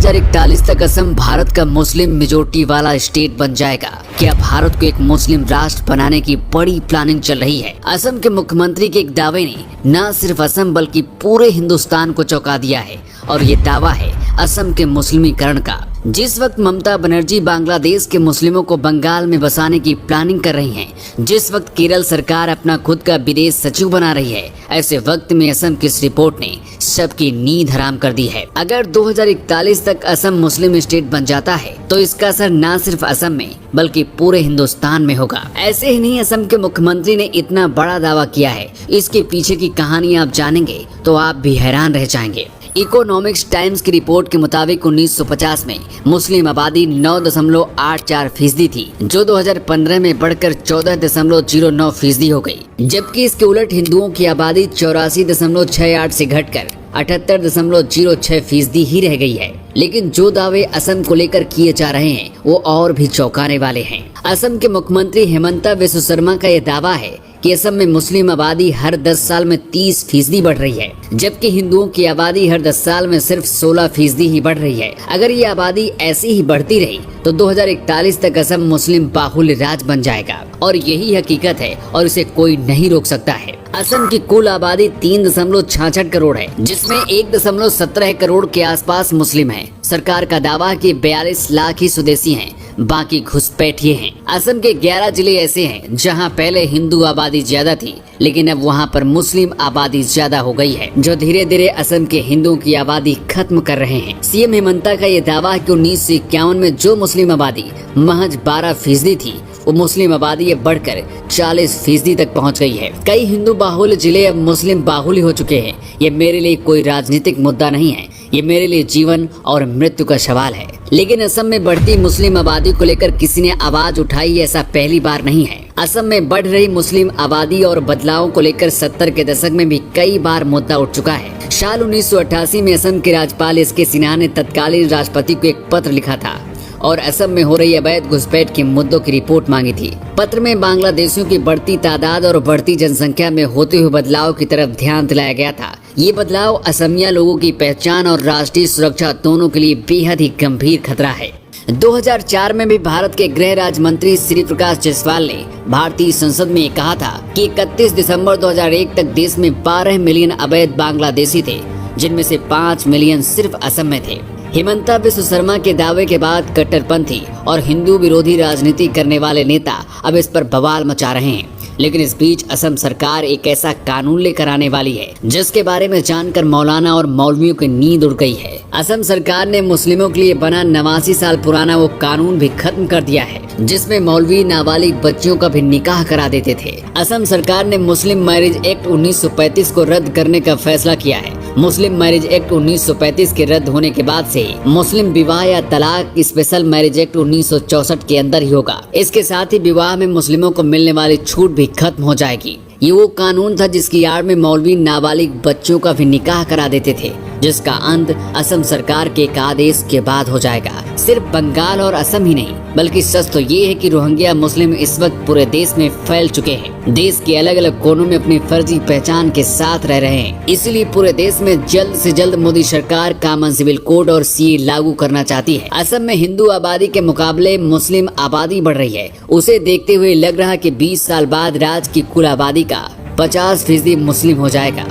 2041 तक असम भारत का Muslim majority वाला स्टेट बन जाएगा। क्या भारत को एक मुस्लिम राष्ट्र बनाने की बड़ी प्लानिंग चल रही है? असम के मुख्यमंत्री के एक दावे ने न सिर्फ असम बल्कि पूरे हिंदुस्तान को चौंका दिया है और ये दावा है असम के मुस्लिमीकरण का। जिस वक्त ममता बनर्जी बांग्लादेश के मुस्लिमों को बंगाल में बसाने की प्लानिंग कर रही हैं, जिस वक्त केरल सरकार अपना खुद का विदेश सचिव बना रही है, ऐसे वक्त में असम की इस रिपोर्ट ने सबकी नींद हराम कर दी है। अगर 2041 तक असम मुस्लिम स्टेट बन जाता है तो इसका असर न सिर्फ असम में बल्कि पूरे हिंदुस्तान में होगा। ऐसे ही नहीं, असम के मुख्यमंत्री ने इतना बड़ा दावा किया है, इसके पीछे की कहानी आप जानेंगे तो आप भी हैरान रह जाएंगे। इकोनॉमिक्स टाइम्स की रिपोर्ट के मुताबिक 1950 में मुस्लिम आबादी 9.84% थी, जो 2015 में बढ़कर 14.09% हो गई, जबकि इसके उलट हिंदुओं की आबादी 84.68 से घटकर 78.06% ही रह गई है। लेकिन जो दावे असम को लेकर किए जा रहे हैं वो और भी चौंकाने वाले हैं। असम के मुख्यमंत्री हेमंता बिस्वा शर्मा का ये दावा है कि असम में मुस्लिम आबादी हर 10 साल में 30% बढ़ रही है, जबकि हिंदुओं की आबादी हर 10 साल में सिर्फ 16% ही बढ़ रही है। अगर ये आबादी ऐसी ही बढ़ती रही तो 2041 तक असम मुस्लिम बाहुल्य राज्य बन जाएगा और यही हकीकत है और इसे कोई नहीं रोक सकता है। असम की कुल आबादी 3.66 करोड़ है, जिसमें 1.17 करोड़ के आसपास मुस्लिम हैं। सरकार का दावा है कि 42 लाख ही स्वदेशी हैं, बाकी घुसपैठिए हैं। असम के 11 जिले ऐसे हैं जहां पहले हिंदू आबादी ज्यादा थी, लेकिन अब वहां पर मुस्लिम आबादी ज्यादा हो गई है, जो धीरे धीरे असम के हिंदुओं की आबादी खत्म कर रहे हैं। सीएम हेमंता का ये दावा है कि 1951 में जो मुस्लिम आबादी महज 12% थी, वो मुस्लिम आबादी अब बढ़कर 40% तक पहुंच गई है। कई हिंदू बाहुल्य जिले अब मुस्लिम बाहुल्य हो चुके हैं। ये मेरे लिए कोई राजनीतिक मुद्दा नहीं है, ये मेरे लिए जीवन और मृत्यु का सवाल है। लेकिन असम में बढ़ती मुस्लिम आबादी को लेकर किसी ने आवाज उठाई, ऐसा पहली बार नहीं है। असम में बढ़ रही मुस्लिम आबादी और बदलाव को लेकर 70 के दशक में भी कई बार मुद्दा उठ चुका है। साल 1988 में असम के राज्यपाल एस के सिन्हा ने तत्कालीन राष्ट्रपति को एक पत्र लिखा था और असम में हो रही अवैध घुसपैठ के मुद्दों की रिपोर्ट मांगी थी। पत्र में बांग्लादेशियों की बढ़ती तादाद और बढ़ती जनसंख्या में होते हुए बदलाव की तरफ ध्यान दिलाया गया था। ये बदलाव असमिया लोगों की पहचान और राष्ट्रीय सुरक्षा दोनों के लिए बेहद ही गंभीर खतरा है। 2004 में भी भारत के गृह राज्य मंत्री श्री प्रकाश जायसवाल ने भारतीय संसद में कहा था कि 31 दिसंबर 2001 तक देश में 12 मिलियन अवैध बांग्लादेशी थे, जिनमें से 5 मिलियन सिर्फ असम में थे। हेमंता बिस्वा शर्मा के दावे के बाद कट्टरपंथी और हिंदू विरोधी राजनीति करने वाले नेता अब इस पर बवाल मचा रहे हैं। लेकिन इस बीच असम सरकार एक ऐसा कानून लेकर आने वाली है जिसके बारे में जानकर मौलाना और मौलवियों की नींद उड़ गई है। असम सरकार ने मुस्लिमों के लिए बना 89 साल पुराना वो कानून भी खत्म कर दिया है, जिसमें मौलवी नाबालिग बच्चियों का भी निकाह करा देते थे। असम सरकार ने मुस्लिम मैरिज एक्ट 1935 को रद्द करने का फैसला किया है। मुस्लिम मैरिज एक्ट 1935 के रद्द होने के बाद से मुस्लिम विवाह या तलाक स्पेशल मैरिज एक्ट 1964 के अंदर ही होगा। इसके साथ ही विवाह में मुस्लिमों को मिलने वाली छूट भी खत्म हो जाएगी। ये वो कानून था जिसकी आड़ में मौलवी नाबालिग बच्चों का भी निकाह करा देते थे, जिसका अंत असम सरकार के एक आदेश के बाद हो जाएगा। सिर्फ बंगाल और असम ही नहीं, बल्कि सच तो ये है कि रोहिंग्या मुस्लिम इस वक्त पूरे देश में फैल चुके हैं। देश के अलग अलग कोनों में अपनी फर्जी पहचान के साथ रह रहे हैं। इसलिए पूरे देश में जल्द से जल्द मोदी सरकार कॉमन सिविल कोड और सीए लागू करना चाहती है। असम में हिंदू आबादी के मुकाबले मुस्लिम आबादी बढ़ रही है। उसे देखते हुए लग रहा कि 20 साल बाद राज्य की कुल आबादी का 50% मुस्लिम हो जाएगा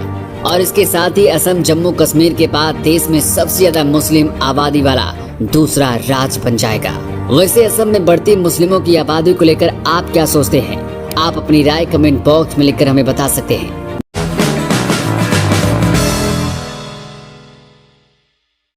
और इसके साथ ही असम जम्मू कश्मीर के बाद देश में सबसे ज्यादा मुस्लिम आबादी वाला दूसरा राज्य बन जाएगा। वैसे असम में बढ़ती मुस्लिमों की आबादी को लेकर आप क्या सोचते हैं? आप अपनी राय कमेंट बॉक्स में लिखकर हमें बता सकते हैं।